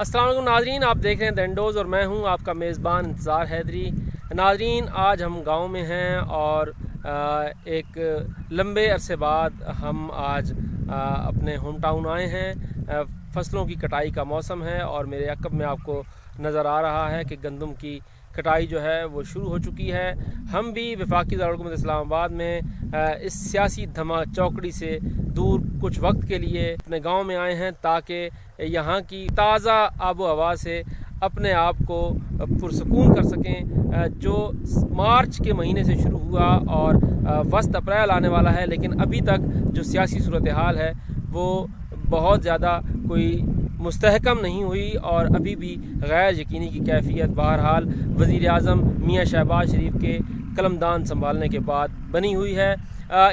अस्सलाम वालेकुम नाजरीन, आप देख रहे हैं दैंडोज़ और मैं हूं आपका मेज़बान इंतज़ार हैदरी। नाजरीन, आज हम गांव में हैं और एक लंबे अरसे बाद हम आज अपने होम टाउन आए हैं। फसलों की कटाई का मौसम है और मेरे अक़ब में आपको नज़र आ रहा है कि गंदम की कटाई जो है वो शुरू हो चुकी है। हम भी वफाकी दारुल इस्लामाबाद में इस सियासी धमा चौकड़ी से दूर कुछ वक्त के लिए अपने गांव में आए हैं ताकि यहाँ की ताज़ा आबो हवा से अपने आप को पुरसकून कर सकें। जो मार्च के महीने से शुरू हुआ और वस्त अप्रैल आने वाला है, लेकिन अभी तक जो सियासी सूरत हाल है वो बहुत ज़्यादा कोई मुस्तहकम नहीं हुई और अभी भी गैर यकीनी की कैफियत बहरहाल वज़ीर आज़म मियाँ शहबाज शरीफ के कलमदान संभालने के बाद बनी हुई है।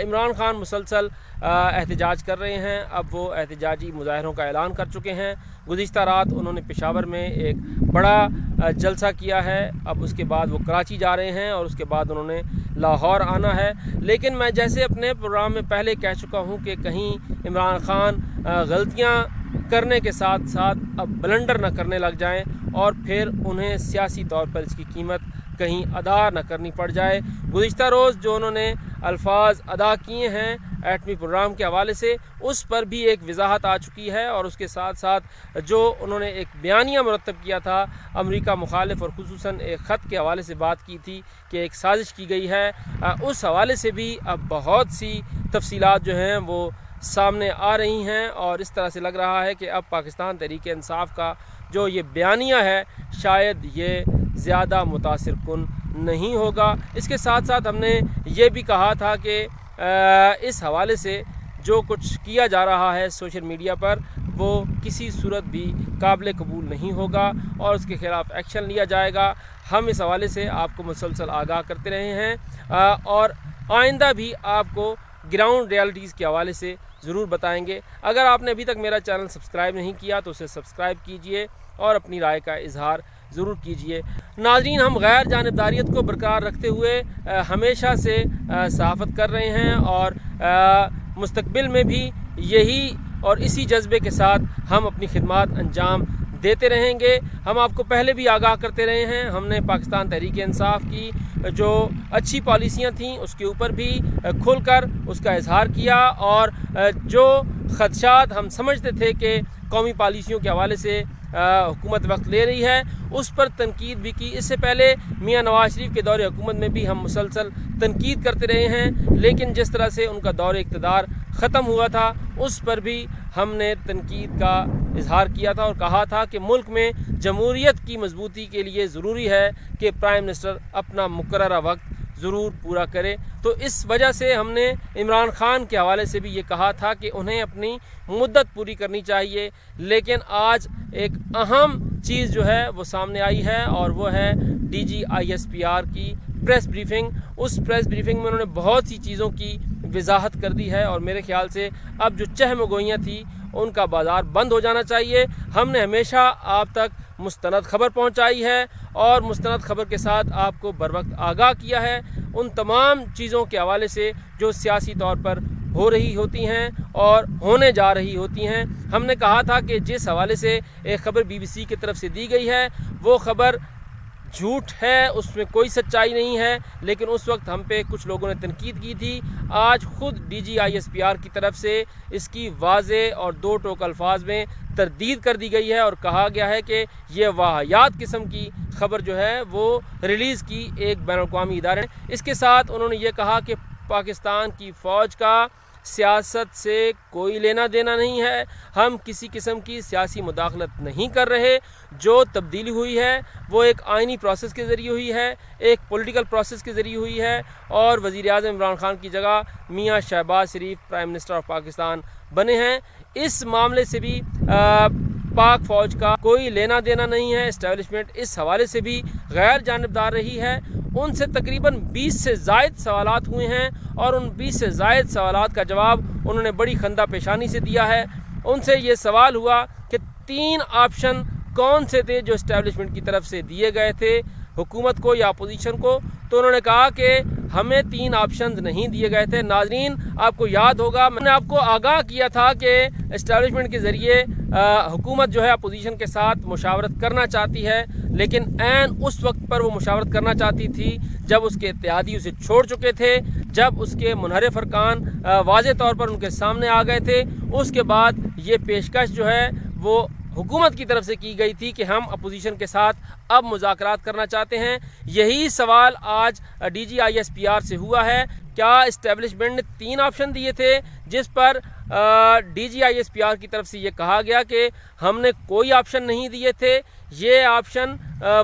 इमरान खान मुसलसल एहतजाज कर रहे हैं। अब वो एहतजाजी मुजाहरों का ऐलान कर चुके हैं। गुज़िश्ता रात उन्होंने पेशावर में एक बड़ा जलसा किया है। अब उसके बाद वो कराची जा रहे हैं और उसके बाद उन्होंने लाहौर आना है। लेकिन मैं जैसे अपने प्रोग्राम में पहले कह चुका हूँ कि कहीं इमरान खान गलतियाँ करने के साथ साथ अब ब्लंडर न करने लग जाएं और फिर उन्हें सियासी तौर पर इसकी कीमत कहीं अदा न करनी पड़ जाए। गुज़िश्ता रोज़ जो उन्होंने अल्फाज अदा किए हैं एटमी प्रोग्राम के हवाले से, उस पर भी एक वजाहत आ चुकी है और उसके साथ साथ जो उन्होंने एक बयानिया मुरतब किया था अमेरिका मुखालिफ और खुसूसन एक ख़त के हवाले से बात की थी कि एक साजिश की गई है, उस हवाले से भी अब बहुत सी तफसीलात जो हैं वो सामने आ रही हैं और इस तरह से लग रहा है कि अब पाकिस्तान तहरीक इंसाफ का जो ये बयानिया है शायद ये ज़्यादा मुतासिर कुन नहीं होगा। इसके साथ साथ हमने ये भी कहा था कि इस हवाले से जो कुछ किया जा रहा है सोशल मीडिया पर वो किसी सूरत भी काबिल कबूल नहीं होगा और उसके ख़िलाफ़ एक्शन लिया जाएगा। हम इस हवाले से आपको मुसलसल आगाह करते रहे हैं और आइंदा भी आपको ग्राउंड रियलिटीज़ के हवाले से ज़रूर बताएंगे। अगर आपने अभी तक मेरा चैनल सब्सक्राइब नहीं किया तो उसे सब्सक्राइब कीजिए और अपनी राय का इजहार ज़रूर कीजिए। नाज़रीन, हम गैर जानिबदारियत को बरकरार रखते हुए हमेशा से सहाफ़त कर रहे हैं और मुस्तकबिल में भी यही और इसी जज्बे के साथ हम अपनी खिदमत अंजाम देते रहेंगे। हम आपको पहले भी आगाह करते रहे हैं। हमने पाकिस्तान तहरीक इंसाफ की जो अच्छी पॉलिसियाँ थीं उसके ऊपर भी खुलकर उसका इजहार किया और जो ख़दशात हम समझते थे कि कौमी पॉलिसियों के हवाले से हुकूमत वक्त ले रही है उस पर तनकीद भी की। इससे पहले मियाँ नवाज शरीफ के दौरे हुकूमत में भी हम मुसलसल तनकीद करते रहे हैं, लेकिन जिस तरह से उनका दौरे इक़्तिदार ख़त्म हुआ था उस पर भी हमने तनकीद का इजहार किया था और कहा था कि मुल्क में जमहूरियत की मजबूती के लिए ज़रूरी है कि प्राइम मिनिस्टर अपना मुकर्ररा वक्त ज़रूर पूरा करे। तो इस वजह से हमने इमरान खान के हवाले से भी ये कहा था कि उन्हें अपनी मुद्दत पूरी करनी चाहिए। लेकिन आज एक अहम चीज़ जो है वो सामने आई है और वो है DGISPR की प्रेस ब्रीफिंग। उस प्रेस ब्रीफिंग में उन्होंने बहुत सी चीज़ों की वजाहत कर दी है और मेरे ख्याल से अब जो चहमगोइयाँ थी उनका बाज़ार बंद हो जाना चाहिए। हमने हमेशा आप तक मुस्तनद खबर पहुंचाई है और मुस्तनद खबर के साथ आपको बर वक्त आगाह किया है उन तमाम चीज़ों के हवाले से जो सियासी तौर पर हो रही होती हैं और होने जा रही होती हैं। हमने कहा था कि जिस हवाले से एक ख़बर BBC की तरफ से दी गई है वो ख़बर झूठ है, उसमें कोई सच्चाई नहीं है, लेकिन उस वक्त हम पे कुछ लोगों ने तनकीद की थी। आज ख़ुद DGISPR की तरफ से इसकी वाज़े और दो टोक अल्फाज में तरदीद कर दी गई है और कहा गया है कि ये वाहियात किस्म की ख़बर जो है वो रिलीज़ की एक बैनुल-अक़वामी इदारे ने। इसके साथ उन्होंने ये कहा कि पाकिस्तान की फ़ौज का सियासत से कोई लेना देना नहीं है, हम किसी किस्म की सियासी मुदाखलत नहीं कर रहे। जो तब्दीली हुई है वो एक आइनी प्रोसेस के ज़रिए हुई है, एक पॉलिटिकल प्रोसेस के ज़रिए हुई है और वज़ीर आज़म इमरान खान की जगह मियाँ शहबाज शरीफ प्राइम मिनिस्टर ऑफ पाकिस्तान बने हैं। इस मामले से भी पाक फ़ौज का कोई लेना देना नहीं है। इस्टेब्लिशमेंट इस हवाले से भी गैर जानिबदार रही है। उनसे तकरीबन 20 से ज़ायद सवालात हुए हैं और उन 20 से ज़ायद सवालात का जवाब उन्होंने बड़ी खंदा पेशानी से दिया है। उनसे ये सवाल हुआ कि 3 ऑप्शन कौन से थे जो इस्टेब्लिशमेंट की तरफ से दिए गए थे हुकूमत को या अपोजिशन को, तो उन्होंने कहा कि ہمیں 3 آپشنز نہیں دیے گئے تھے۔ ناظرین آپ کو یاد ہوگا میں نے آپ کو آگاہ کیا تھا کہ اسٹیبلشمنٹ کے ذریعے حکومت جو ہے اپوزیشن کے ساتھ مشاورت کرنا چاہتی ہے، لیکن عین اس وقت پر وہ مشاورت کرنا چاہتی تھی جب اس کے اتحادی اسے چھوڑ چکے تھے، جب اس کے منحرف ارکان واضح طور پر ان کے سامنے آ گئے تھے۔ اس کے بعد یہ پیشکش جو ہے وہ حکومت کی طرف سے کی گئی تھی کہ ہم اپوزیشن کے ساتھ اب مذاکرات کرنا چاہتے ہیں۔ یہی سوال آج D G I S P R سے ہوا ہے۔ کیا اسٹیبلشمنٹ نے 3 آپشن دیے تھے جس پر D G I S P R کی طرف سے یہ کہا گیا کہ ہم نے کوئی آپشن نہیں دیے تھے، یہ آپشن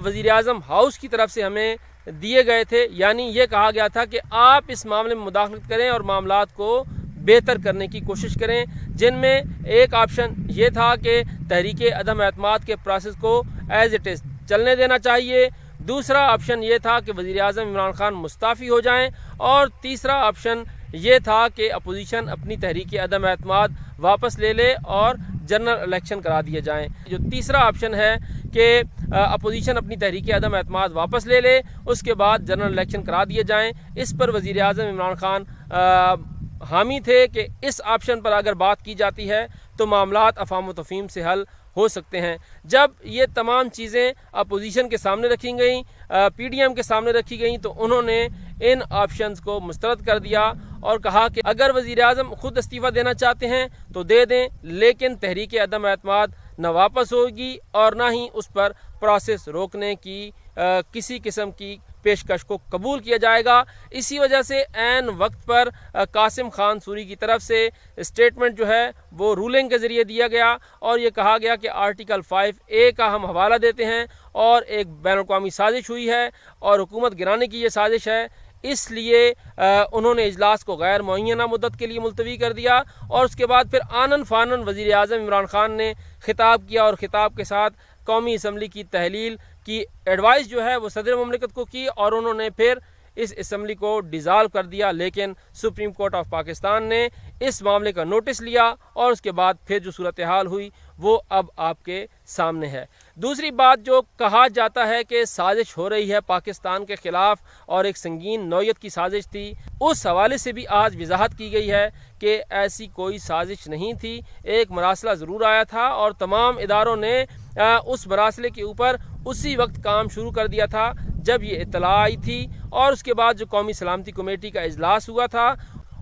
وزیر اعظم ہاؤس کی طرف سے ہمیں دیے گئے تھے، یعنی یہ کہا گیا تھا کہ آپ اس معاملے میں مداخلت کریں اور معاملات کو بہتر کرنے کی کوشش کریں، جن میں ایک آپشن یہ تھا کہ تحریک عدم اعتماد کے پروسیس کو ایز اٹ از چلنے دینا چاہیے، دوسرا آپشن یہ تھا کہ وزیر اعظم عمران خان مستعفی ہو جائیں، اور تیسرا آپشن یہ تھا کہ اپوزیشن اپنی تحریک عدم اعتماد واپس لے لے اور جنرل الیکشن کرا دیے جائیں۔ جو تیسرا آپشن ہے کہ اپوزیشن اپنی تحریک عدم اعتماد واپس لے لے، اس کے بعد جنرل الیکشن کرا دیے جائیں، اس پر وزیر اعظم عمران خان حامی تھے کہ اس آپشن پر اگر بات کی جاتی ہے تو معاملات افہام و تفہیم سے حل ہو سکتے ہیں۔ جب یہ تمام چیزیں اپوزیشن کے سامنے رکھی گئیں، پی ڈی ایم کے سامنے رکھی گئیں، تو انہوں نے ان آپشنز کو مسترد کر دیا اور کہا کہ اگر وزیر اعظم خود استعفیٰ دینا چاہتے ہیں تو دے دیں، لیکن تحریک عدم اعتماد نہ واپس ہوگی اور نہ ہی اس پر پروسیس روکنے کی کسی قسم کی پیشکش کو قبول کیا جائے گا۔ اسی وجہ سے عین وقت پر قاسم خان سوری کی طرف سے اسٹیٹمنٹ جو ہے وہ رولنگ کے ذریعے دیا گیا، اور یہ کہا گیا کہ آرٹیکل 5A کا ہم حوالہ دیتے ہیں، اور ایک بین الاقوامی سازش ہوئی ہے اور حکومت گرانے کی یہ سازش ہے، اس لیے انہوں نے اجلاس کو غیر معینہ مدت کے لیے ملتوی کر دیا، اور اس کے بعد پھر آنن فانن وزیر اعظم عمران خان نے خطاب کیا، اور خطاب کے ساتھ قومی اسمبلی کی تحلیل کی ایڈوائس جو ہے وہ صدر مملکت کو کی، اور انہوں نے پھر اس اسمبلی کو ڈیزالو کر دیا، لیکن سپریم کورٹ آف پاکستان نے اس معاملے کا نوٹس لیا، اور اس کے بعد پھر جو صورتحال ہوئی وہ اب آپ کے سامنے ہے۔ دوسری بات جو کہا جاتا ہے کہ سازش ہو رہی ہے پاکستان کے خلاف اور ایک سنگین نوعیت کی سازش تھی، اس حوالے سے بھی آج وضاحت کی گئی ہے کہ ایسی کوئی سازش نہیں تھی۔ ایک مراسلہ ضرور آیا تھا اور تمام اداروں نے اس مراسلے کے اوپر اسی وقت کام شروع کر دیا تھا جب یہ اطلاع آئی تھی، اور اس کے بعد جو قومی سلامتی کمیٹی کا اجلاس ہوا تھا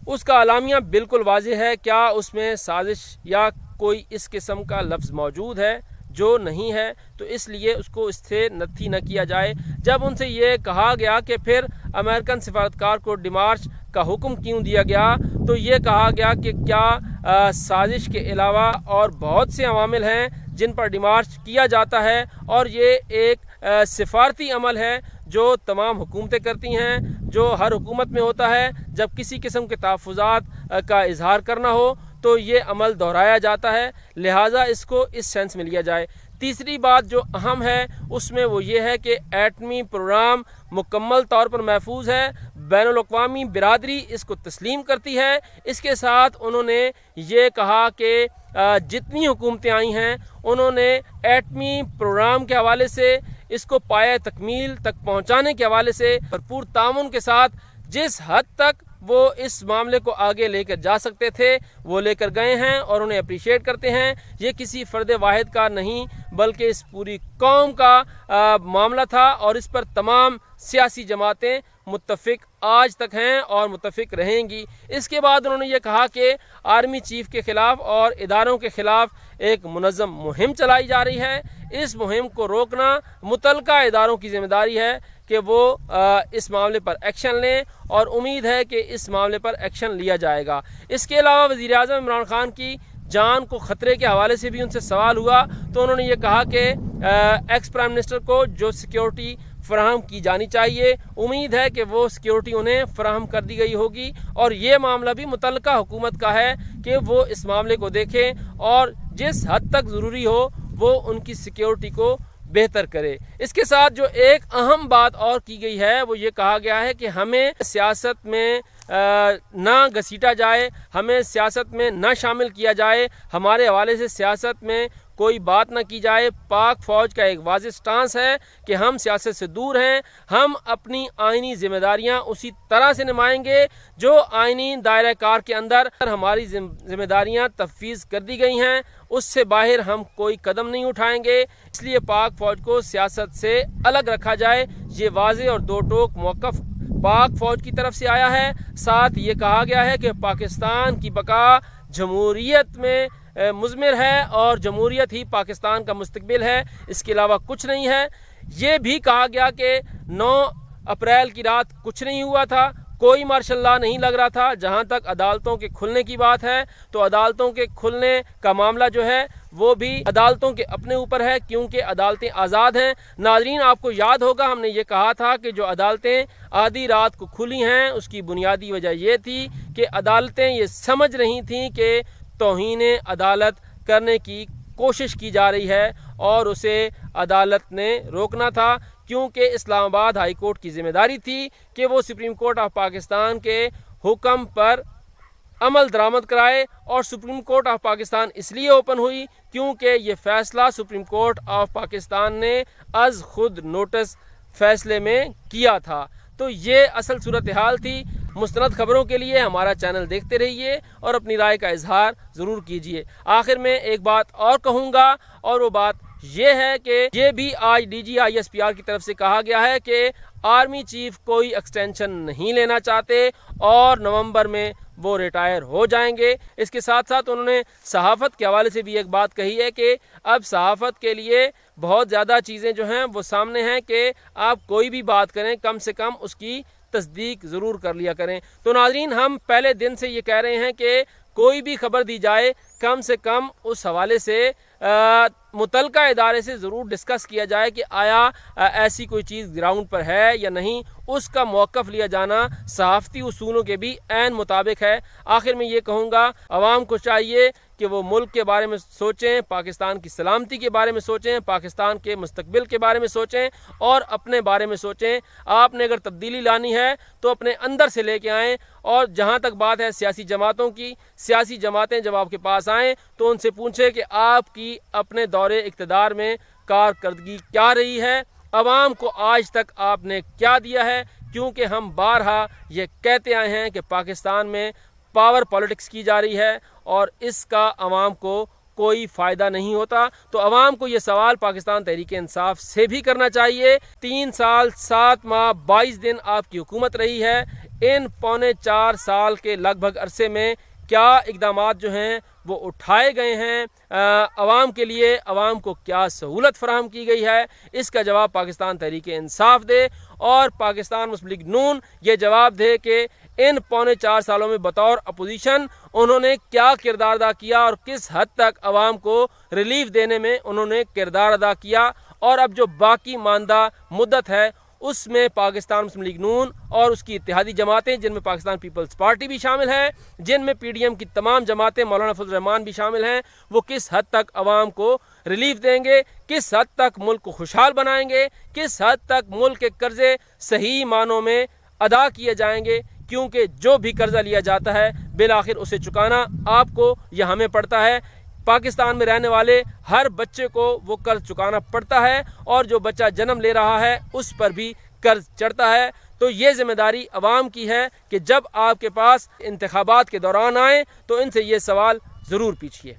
اس کا اعلامیہ بالکل واضح ہے۔ کیا اس میں سازش یا کوئی اس قسم کا لفظ موجود ہے؟ جو نہیں ہے، تو اس لیے اس کو اس سے نفی نہ کیا جائے۔ جب ان سے یہ کہا گیا کہ پھر امریکن سفارتکار کو ڈیمارچ کا حکم کیوں دیا گیا، تو یہ کہا گیا کہ کیا سازش کے علاوہ اور بہت سے عوامل ہیں جن پر ڈیمارچ کیا جاتا ہے، اور یہ ایک سفارتی عمل ہے جو تمام حکومتیں کرتی ہیں، جو ہر حکومت میں ہوتا ہے۔ جب کسی قسم کے تحفظات کا اظہار کرنا ہو تو یہ عمل دہرایا جاتا ہے، لہٰذا اس کو اس سینس میں لیا جائے۔ تیسری بات جو اہم ہے اس میں وہ یہ ہے کہ ایٹمی پروگرام مکمل طور پر محفوظ ہے، بین الاقوامی برادری اس کو تسلیم کرتی ہے۔ اس کے ساتھ انہوں نے یہ کہا کہ جتنی حکومتیں آئی ہیں انہوں نے ایٹمی پروگرام کے حوالے سے اس کو پایہ تکمیل تک پہنچانے کے حوالے سے بھرپور تعاون کے ساتھ جس حد تک وہ اس معاملے کو آگے لے کر جا سکتے تھے وہ لے کر گئے ہیں، اور انہیں اپریشیٹ کرتے ہیں۔ یہ کسی فرد واحد کا نہیں بلکہ اس پوری قوم کا معاملہ تھا، اور اس پر تمام سیاسی جماعتیں متفق آج تک ہیں اور متفق رہیں گی۔ اس کے بعد انہوں نے یہ کہا کہ آرمی چیف کے خلاف اور اداروں کے خلاف ایک منظم مہم چلائی جا رہی ہے، اس مہم کو روکنا متعلقہ اداروں کی ذمہ داری ہے کہ وہ اس معاملے پر ایکشن لیں، اور امید ہے کہ اس معاملے پر ایکشن لیا جائے گا۔ اس کے علاوہ وزیر اعظم عمران خان کی جان کو خطرے کے حوالے سے بھی ان سے سوال ہوا، تو انہوں نے یہ کہا کہ ایکس پرائم منسٹر کو جو سیکیورٹی فراہم کی جانی چاہیے، امید ہے کہ وہ سیکیورٹی انہیں فراہم کر دی گئی ہوگی، اور یہ معاملہ بھی متعلقہ حکومت کا ہے کہ وہ اس معاملے کو دیکھیں اور جس حد تک ضروری ہو وہ ان کی سیکیورٹی کو بہتر کرے۔ اس کے ساتھ جو ایک اہم بات اور کی گئی ہے وہ یہ کہا گیا ہے کہ ہمیں سیاست میں نہ گھسیٹا جائے، ہمیں سیاست میں نہ شامل کیا جائے، ہمارے حوالے سے سیاست میں कोई बात ना की जाए। पाक फ़ौज का एक वाज़ेह स्टांस है कि हम सियासत से दूर हैं, हम अपनी आइनी ज़िम्मेदारियाँ उसी तरह से निभाएंगे जो आइनी दायरा कार के अंदर हमारी ज़िम्मेदारियाँ तफवीज़ कर दी गई हैं, उससे बाहर हम कोई कदम नहीं उठाएंगे। इसलिए पाक फ़ौज को सियासत से अलग रखा जाए। ये वाज़ेह और दो टोक मौक़िफ़ पाक फ़ौज की तरफ से आया है। साथ ये कहा गया है कि पाकिस्तान की बका जमहूरियत में मुज़मिर है और जमहूरियत ही पाकिस्तान का मुस्तक़बिल है, इसके अलावा कुछ नहीं है। ये भी कहा गया कि 9 अप्रैल की रात कुछ नहीं हुआ था, कोई मार्शल लॉ नहीं लग रहा था। जहाँ तक अदालतों के खुलने की बात है तो अदालतों के खुलने का मामला जो है वो भी अदालतों के अपने ऊपर है, क्योंकि अदालतें आज़ाद हैं। नाज़रीन, आपको याद होगा हमने ये कहा था कि जो अदालतें आधी रात को खुली हैं उसकी बुनियादी वजह ये थी कि अदालतें ये समझ रही थीं कि तौहीन अदालत करने की कोशिश की जा रही है और उसे अदालत ने रोकना था, क्योंकि इस्लामाबाद हाई कोर्ट की ज़िम्मेदारी थी कि वो सुप्रीम कोर्ट ऑफ पाकिस्तान के हुक्म पर अमल दरामद कराए। और सुप्रीम कोर्ट ऑफ पाकिस्तान इसलिए ओपन हुई क्योंकि ये फ़ैसला सुप्रीम कोर्ट ऑफ पाकिस्तान ने अज़ खुद नोटिस फ़ैसले में किया था। तो ये असल सूरत हाल थी। मुस्तनद खबरों के लिए हमारा चैनल देखते रहिए और अपनी राय का इजहार ज़रूर कीजिए। आखिर में एक बात और कहूँगा, और वो बात ये है कि ये भी आज DGISPR की तरफ से कहा गया है कि आर्मी चीफ कोई एक्सटेंशन नहीं लेना चाहते और नवंबर में वो रिटायर हो जाएंगे। इसके साथ साथ उन्होंने सहाफ़त के हवाले से भी एक बात कही है कि अब सहाफ़त के लिए बहुत ज़्यादा चीज़ें जो हैं वो सामने हैं कि आप कोई भी बात करें कम से कम उसकी तस्दीक ज़रूर कर लिया करें। तो नाज़रीन, हम पहले दिन से ये कह रहे हैं कि कोई भी खबर दी जाए कम से कम उस हवाले से मुतलका इदारे से ज़रूर डिस्कस किया जाए कि आया ऐसी कोई चीज़ ग्राउंड पर है या नहीं। उसका मौक़िफ़ लिया जाना सहाफ़ती उसूलों के भी ऐन मुताबिक है। आखिर में ये कहूँगा, आवाम को चाहिए कि वो मुल्क के बारे में सोचें, पाकिस्तान की सलामती के बारे में सोचें, पाकिस्तान के मुस्तक़बिल के बारे में सोचें और अपने बारे में सोचें। आपने अगर तब्दीली लानी है तो अपने अंदर से लेके आएँ। और जहाँ तक बात है सियासी जमातों की, सियासी जमातें जब आपके पास आएँ तो उनसे पूछें कि आपकी अपने दौरे इक़्तिदार में कारकर्दगी क्या रही है, अवाम को आज तक आपने क्या दिया है। क्योंकि हम बारहा ये कहते आए हैं कि पाकिस्तान में पावर पॉलिटिक्स की जा रही है और इसका अवाम को कोई फ़ायदा नहीं होता। तो अवाम को ये सवाल पाकिस्तान तहरीक इंसाफ से भी करना चाहिए। 3 साल 7 माह 22 दिन आपकी हुकूमत रही है। इन 3.25 साल के लगभग अरसे में क्या इक़दामात जो हैं वो उठाए गए हैं, अवाम के लिए अवाम को क्या सहूलत फराहम की गई है, इसका जवाब पाकिस्तान तहरीक इंसाफ दे। और पाकिस्तान मुस्लिम लीग नून ये जवाब दे कि इन 3.25 सालों में बतौर अपोजिशन उन्होंने क्या किरदार अदा किया और किस हद तक अवाम को रिलीफ देने में उन्होंने किरदार अदा किया। और अब जो बाकी मानदा मुद्दत है उसमें पाकिस्तान मुस्लिम लीग नून और उसकी इत्तेहादी जमातें, जिनमें पाकिस्तान पीपल्स पार्टी भी शामिल है, जिनमें PDM की तमाम जमातें, मौलाना फजल रहमान भी शामिल हैं, वो किस हद तक अवाम को रिलीफ देंगे, किस हद तक मुल्क को खुशहाल बनाएंगे, किस हद तक मुल्क के कर्जे सही मानों में अदा किए जाएंगे। क्योंकि जो भी कर्जा लिया जाता है बिल आखिर उसे चुकाना आपको या हमें पड़ता है। पाकिस्तान में रहने वाले हर बच्चे को वो कर्ज चुकाना पड़ता है और जो बच्चा जन्म ले रहा है उस पर भी कर्ज चढ़ता है। तो ये जिम्मेदारी अवाम की है कि जब आपके पास इंतखाबात के दौरान आए तो इनसे ये सवाल ज़रूर पूछिए,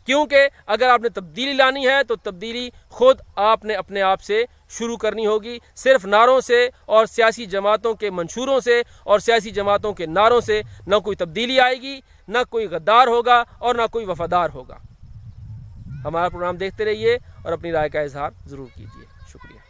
क्योंकि अगर आपने तब्दीली लानी है तो तब्दीली खुद आपने अपने आप से शुरू करनी होगी। सिर्फ नारों से और सियासी जमातों के मंशूरों से और सियासी जमातों के नारों से न कोई तब्दीली आएगी, न कोई गद्दार होगा और न कोई वफादार होगा। हमारा प्रोग्राम देखते रहिए और अपनी राय का इजहार ज़रूर कीजिए। शुक्रिया।